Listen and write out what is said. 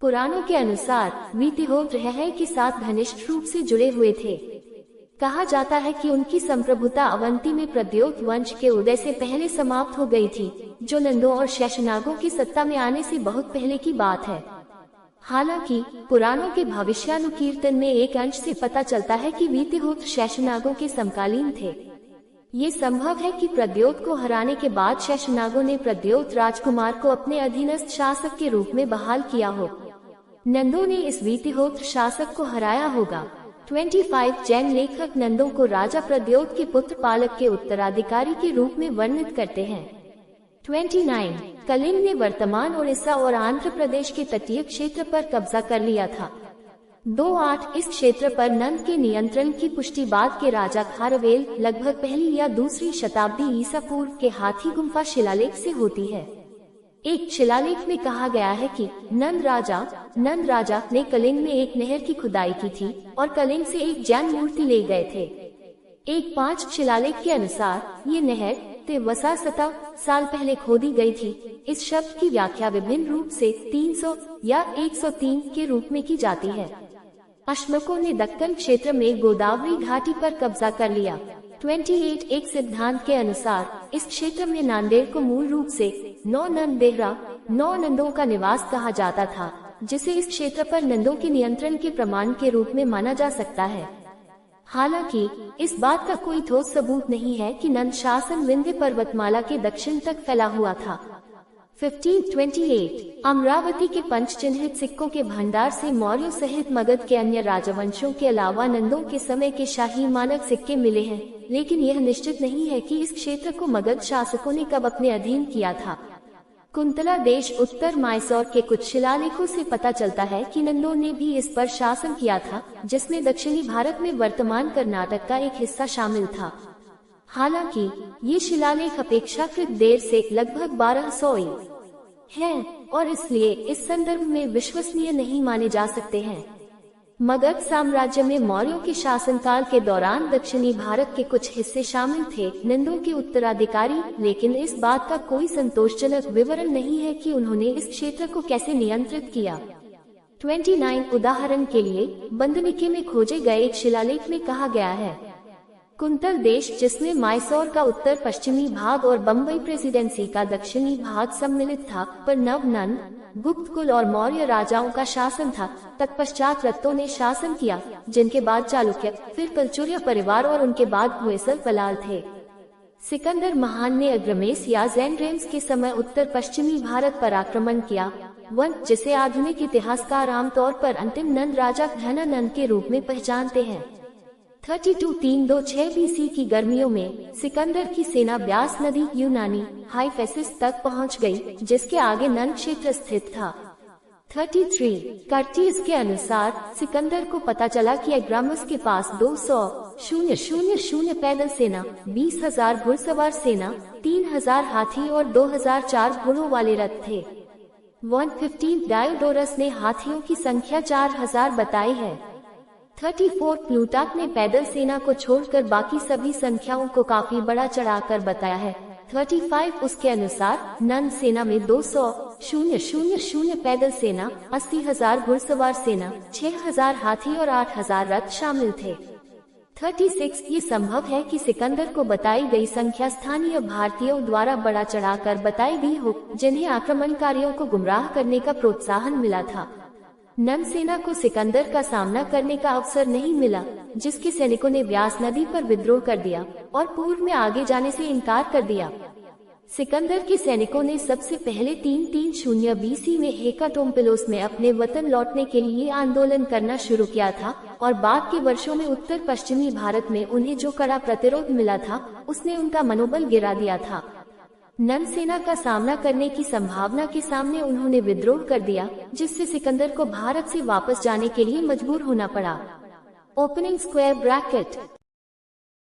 पुराणों के अनुसार वीतिहोत्र है कि 7 घनिष्ठ रूप से जुड़े हुए थे। कहा जाता है कि उनकी संप्रभुता अवंती में प्रद्योत वंश के उदय से पहले समाप्त हो गई थी, जो नंदों और शेषनागों की सत्ता में आने से बहुत पहले की बात है। हालांकि पुराणों के भविष्यानुकीर्तन में एक अंश से पता चलता है कि वीतिहोत्र शेषनागों के समकालीन थे। ये संभव है कि प्रद्योत को हराने के बाद शेषनागों ने प्रद्योत राजकुमार को अपने अधीनस्थ शासक के रूप में बहाल किया हो। नंदों ने इस वीतिहोत्र शासक को हराया होगा। 25 जैन लेखक नंदों को राजा प्रद्योत के पुत्र पालक के उत्तराधिकारी के रूप में वर्णित करते हैं। 29 कलिंग ने वर्तमान उड़ीसा और आंध्र प्रदेश के तटीय क्षेत्र पर कब्जा कर लिया था। 28 इस क्षेत्र पर नंद के नियंत्रण की पुष्टि बाद के राजा खारवेल लगभग पहली या दूसरी शताब्दी ईसा पूर्व के हाथी गुम्फा शिलालेख से होती है। एक शिलालेख में कहा गया है कि नंद राजा ने कलिंग में एक नहर की खुदाई की थी और कलिंग से एक जैन मूर्ति ले गए थे। एक 5 शिलालेख के अनुसार ये नहर तेवसा 17 साल पहले खोदी गई थी। इस शब्द की व्याख्या विभिन्न रूप से 300 या 103 के रूप में की जाती है। अश्मकों ने दक्कन क्षेत्र में गोदावरी घाटी पर कब्जा कर लिया। 28 एक सिद्धांत के अनुसार इस क्षेत्र में नांदेड़ को मूल रूप से 9 नंदों का निवास कहा जाता था, जिसे इस क्षेत्र पर नंदों के नियंत्रण के प्रमाण के रूप में माना जा सकता है। हालांकि इस बात का कोई ठोस सबूत नहीं है कि नंद शासन विंध्य पर्वतमाला के दक्षिण तक फैला हुआ था। 1528 अमरावती के पंच चिन्हित सिक्कों के भंडार से मौर्यों सहित मगध के अन्य राजवंशों के अलावा नंदों के समय के शाही मानक सिक्के मिले हैं, लेकिन यह निश्चित नहीं है कि इस क्षेत्र को मगध शासकों ने कब अपने अधीन किया था। कुंतला देश उत्तर मायसोर के कुछ शिलालेखों से पता चलता है कि नंदों ने भी इस पर शासन किया था, जिसमें दक्षिणी भारत में वर्तमान कर्नाटक का एक हिस्सा शामिल था। हालांकि ये शिलालेख अपेक्षाकृत देर से लगभग 1200 हैं और इसलिए इस संदर्भ में विश्वसनीय नहीं माने जा सकते हैं। मगध साम्राज्य में मौर्यों के शासनकाल के दौरान दक्षिणी भारत के कुछ हिस्से शामिल थे नंदों के उत्तराधिकारी, लेकिन इस बात का कोई संतोषजनक विवरण नहीं है कि उन्होंने इस क्षेत्र को कैसे नियंत्रित किया। 29 उदाहरण के लिए बंदनिके में खोजे गए एक शिलालेख में कहा गया है, कुंतल देश जिसमें मायसोर का उत्तर पश्चिमी भाग और बम्बई प्रेसिडेंसी का दक्षिणी भाग सम्मिलित था, पर नंद, गुप्त कुल और मौर्य राजाओं का शासन था। तत्पश्चात रत्तों ने शासन किया, जिनके बाद चालुक्य, फिर कलचुर्य परिवार और उनके बाद होयसल पलाल थे। सिकंदर महान ने अग्रमेस या ज़ेंड्रेम्स के समय उत्तर पश्चिमी भारत पर आक्रमण किया, जिसे आधुनिक इतिहासकार आमतौर पर अंतिम नंद राजा घनानंद के रूप में पहचानते हैं। 32-326 BC की गर्मियों में सिकंदर की सेना ब्यास नदी यूनानी हाइफेसिस तक पहुंच गई, जिसके आगे नंद क्षेत्र स्थित था। 33 कर्टियस के अनुसार सिकंदर को पता चला कि अग्रामस के पास 200 पैदल सेना, 20,000 घुड़सवार सेना, 3,000 हाथी और 2,004 घोड़ों वाले रथ थे। 115 डायोडोरस ने हाथियों की संख्या 4,000 बताई है। 34 प्लूटार्क ने पैदल सेना को छोड़कर बाकी सभी संख्याओं को काफी बड़ा चढ़ाकर बताया है। 35 उसके अनुसार नंद सेना में 200 पैदल सेना, 80,000 घुड़सवार सेना, 6,000 हाथी और 8,000 रथ शामिल थे। 36 ये संभव है कि सिकंदर को बताई गई संख्या स्थानीय भारतीयों द्वारा बड़ा चढ़ाकर बताई गई हो, जिन्हें आक्रमणकारियों को गुमराह करने का प्रोत्साहन मिला था। नंद सेना को सिकंदर का सामना करने का अवसर नहीं मिला, जिसके सैनिकों ने व्यास नदी पर विद्रोह कर दिया और पूर्व में आगे जाने से इनकार कर दिया। सिकंदर के सैनिकों ने सबसे पहले 330 BC में हेकाटोम्पिलोस में अपने वतन लौटने के लिए आंदोलन करना शुरू किया था और बाद के वर्षों में उत्तर पश्चिमी भारत में उन्हें जो कड़ा प्रतिरोध मिला था, उसने उनका मनोबल गिरा दिया था। नंद सेना का सामना करने की संभावना के सामने उन्होंने विद्रोह कर दिया, जिससे सिकंदर को भारत से वापस जाने के लिए मजबूर होना पड़ा। Opening square bracket